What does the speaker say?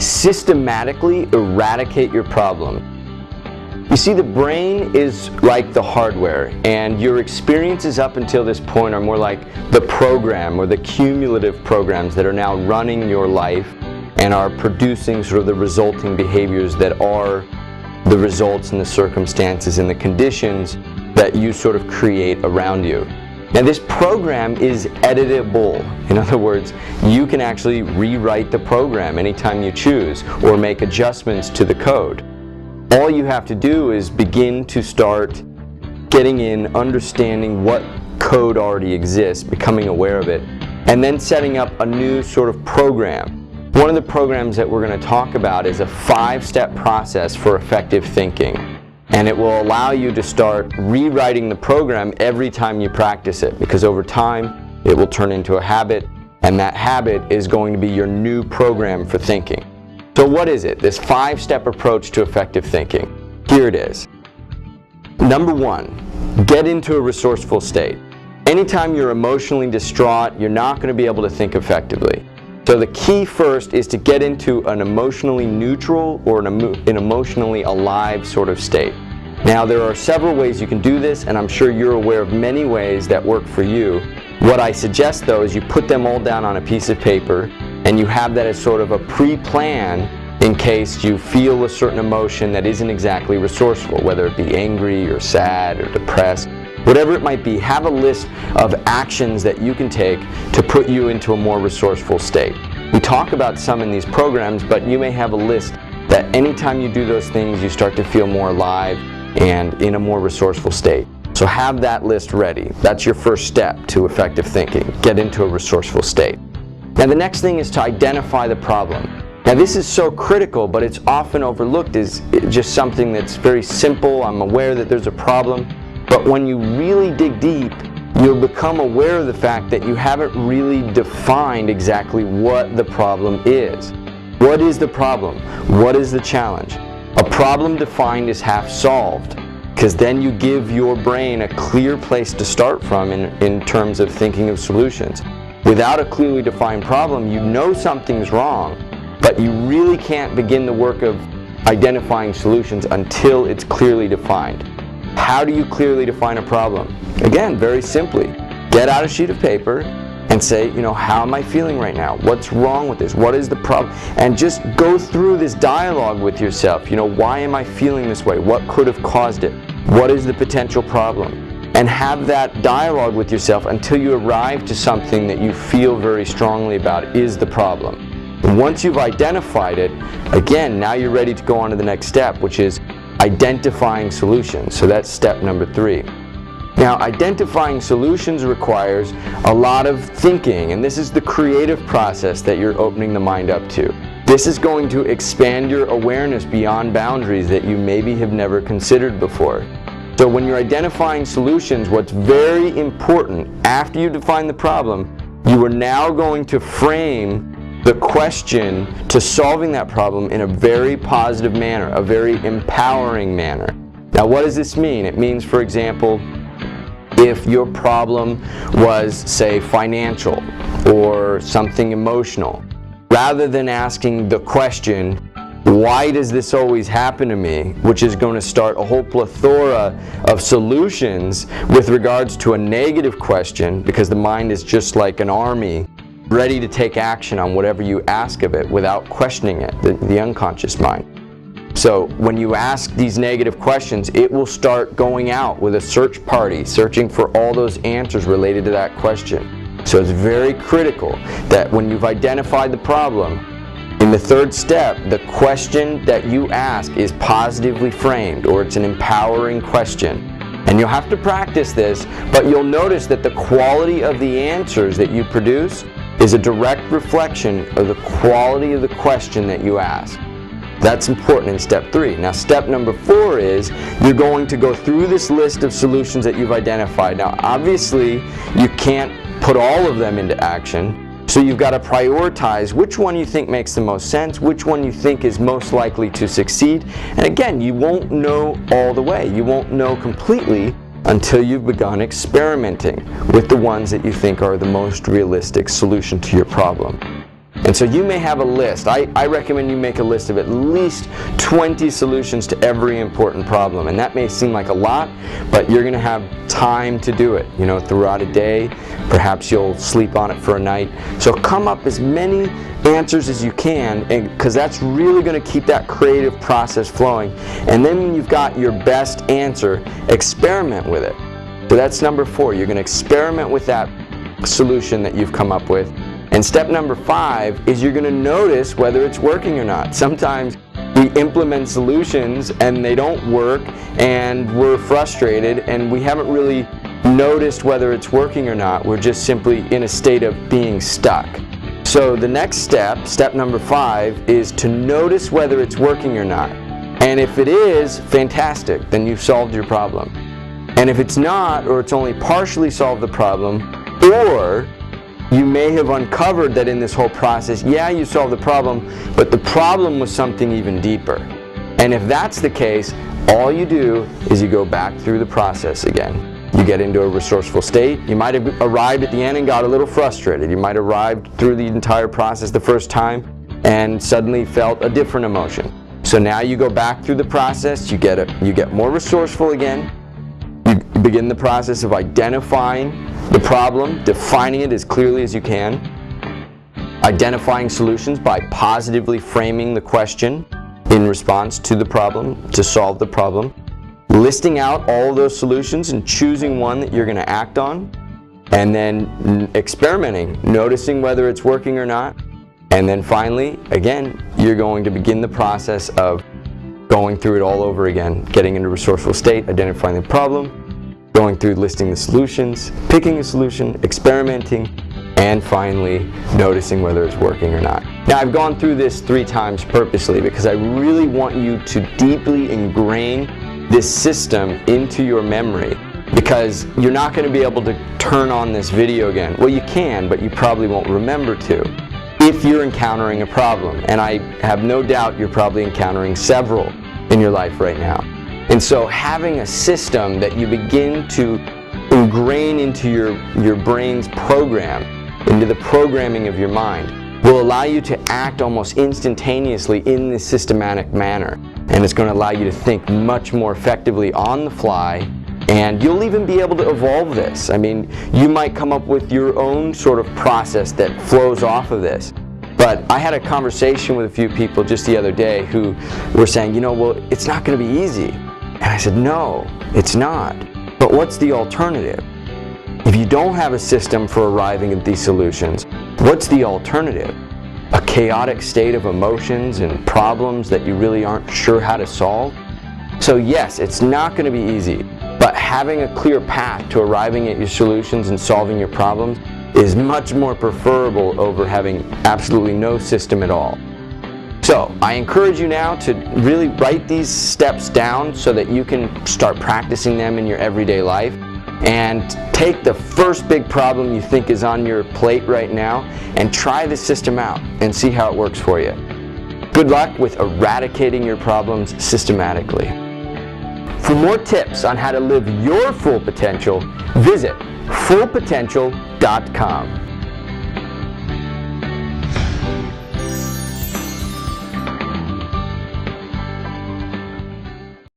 systematically eradicate your problem. You see, the brain is like the hardware, and your experiences up until this point are more like the program or the cumulative programs that are now running your life and are producing sort of the resulting behaviors that are the results and the circumstances and the conditions that you sort of create around you. Now, this program is editable. In other words, you can actually rewrite the program anytime you choose or make adjustments to the code. All you have to do is begin to start getting in, understanding what code already exists, becoming aware of it, and then setting up a new sort of program. One of the programs that we're going to talk about is a 5-step process for effective thinking. And it will allow you to start rewriting the program every time you practice it, because over time it will turn into a habit, and that habit is going to be your new program for thinking. So what is it? This 5-step approach to effective thinking. Here it is. Number 1, get into a resourceful state. Anytime you're emotionally distraught, you're not going to be able to think effectively. So the key first is to get into an emotionally neutral or an emotionally alive sort of state. Now, there are several ways you can do this, and I'm sure you're aware of many ways that work for you. What I suggest, though, is you put them all down on a piece of paper, and you have that as sort of a pre-plan in case you feel a certain emotion that isn't exactly resourceful, whether it be angry or sad or depressed. Whatever it might be, have a list of actions that you can take to put you into a more resourceful state. We talk about some in these programs, but you may have a list that anytime you do those things, you start to feel more alive and in a more resourceful state. So have that list ready. That's your first step to effective thinking. Get into a resourceful state. Now, the next thing is to identify the problem. Now, this is so critical, but it's often overlooked as just something that's very simple. I'm aware that there's a problem. But when you really dig deep, you'll become aware of the fact that you haven't really defined exactly what the problem is. What is the problem? What is the challenge? A problem defined is half solved, because then you give your brain a clear place to start from in terms of thinking of solutions. Without a clearly defined problem, you know something's wrong, but you really can't begin the work of identifying solutions until it's clearly defined. How do you clearly define a problem? Again, very simply, get out a sheet of paper and say, how am I feeling right now? What's wrong with this? What is the problem? And just go through this dialogue with yourself. Why am I feeling this way? What could have caused it? What is the potential problem? And have that dialogue with yourself until you arrive to something that you feel very strongly about is the problem. And once you've identified it, again, now you're ready to go on to the next step, which is identifying solutions. So that's step number 3. Now, identifying solutions requires a lot of thinking, and this is the creative process that you're opening the mind up to. This is going to expand your awareness beyond boundaries that you maybe have never considered before. So when you're identifying solutions, what's very important, after you define the problem, you are now going to frame the question to solving that problem in a very positive manner, a very empowering manner. Now, what does this mean? It means, for example, if your problem was, say, financial or something emotional, rather than asking the question, why does this always happen to me, which is going to start a whole plethora of solutions with regards to a negative question, because the mind is just like an army, ready to take action on whatever you ask of it without questioning it, the unconscious mind. So when you ask these negative questions, it will start going out with a search party, searching for all those answers related to that question. So it's very critical that when you've identified the problem, in the 3rd step, the question that you ask is positively framed, or it's an empowering question. And you'll have to practice this, but you'll notice that the quality of the answers that you produce is a direct reflection of the quality of the question that you ask. That's important in step 3. Now, step number 4 is you're going to go through this list of solutions that you've identified. Now, obviously, you can't put all of them into action. So you've got to prioritize which one you think makes the most sense, which one you think is most likely to succeed. And again, you won't know all the way. You won't know completely until you've begun experimenting with the ones that you think are the most realistic solution to your problem. And so you may have a list. I recommend you make a list of at least 20 solutions to every important problem. And that may seem like a lot, but you're going to have time to do it, you know, throughout a day. Perhaps you'll sleep on it for a night. So come up as many answers as you can, because that's really going to keep that creative process flowing. And then when you've got your best answer, experiment with it. So that's number 4. You're going to experiment with that solution that you've come up with. And step number 5 is you're going to notice whether it's working or not. Sometimes we implement solutions and they don't work and we're frustrated and we haven't really noticed whether it's working or not. We're just simply in a state of being stuck. So the next step, step number 5, is to notice whether it's working or not. And if it is, fantastic, then you've solved your problem. And if it's not, or it's only partially solved the problem, or you may have uncovered that in this whole process, yeah, you solved the problem, but the problem was something even deeper. And if that's the case, all you do is you go back through the process again. You get into a resourceful state. You might have arrived at the end and got a little frustrated. You might have arrived through the entire process the first time and suddenly felt a different emotion. So now you go back through the process, you get more resourceful again. You begin the process of identifying the problem, defining it as clearly as you can, identifying solutions by positively framing the question in response to the problem, to solve the problem, listing out all of those solutions and choosing one that you're going to act on, and then experimenting, noticing whether it's working or not. And then finally, again, you're going to begin the process of going through it all over again, getting into a resourceful state, identifying the problem, going through listing the solutions, picking a solution, experimenting, and finally noticing whether it's working or not. Now, I've gone through this 3 times purposely because I really want you to deeply ingrain this system into your memory, because you're not going to be able to turn on this video again. Well, you can, but you probably won't remember to if you're encountering a problem. And I have no doubt you're probably encountering several in your life right now. And so having a system that you begin to ingrain into your brain's program, into the programming of your mind, will allow you to act almost instantaneously in this systematic manner. And it's going to allow you to think much more effectively on the fly, and you'll even be able to evolve this. I mean, you might come up with your own sort of process that flows off of this. But I had a conversation with a few people just the other day who were saying, you know, well, it's not going to be easy. And I said, no, it's not. But what's the alternative? If you don't have a system for arriving at these solutions, what's the alternative? A chaotic state of emotions and problems that you really aren't sure how to solve? So yes, it's not going to be easy, but having a clear path to arriving at your solutions and solving your problems is much more preferable over having absolutely no system at all. So I encourage you now to really write these steps down so that you can start practicing them in your everyday life, and take the first big problem you think is on your plate right now and try the system out and see how it works for you. Good luck with eradicating your problems systematically. For more tips on how to live your full potential, visit fullpotential.com.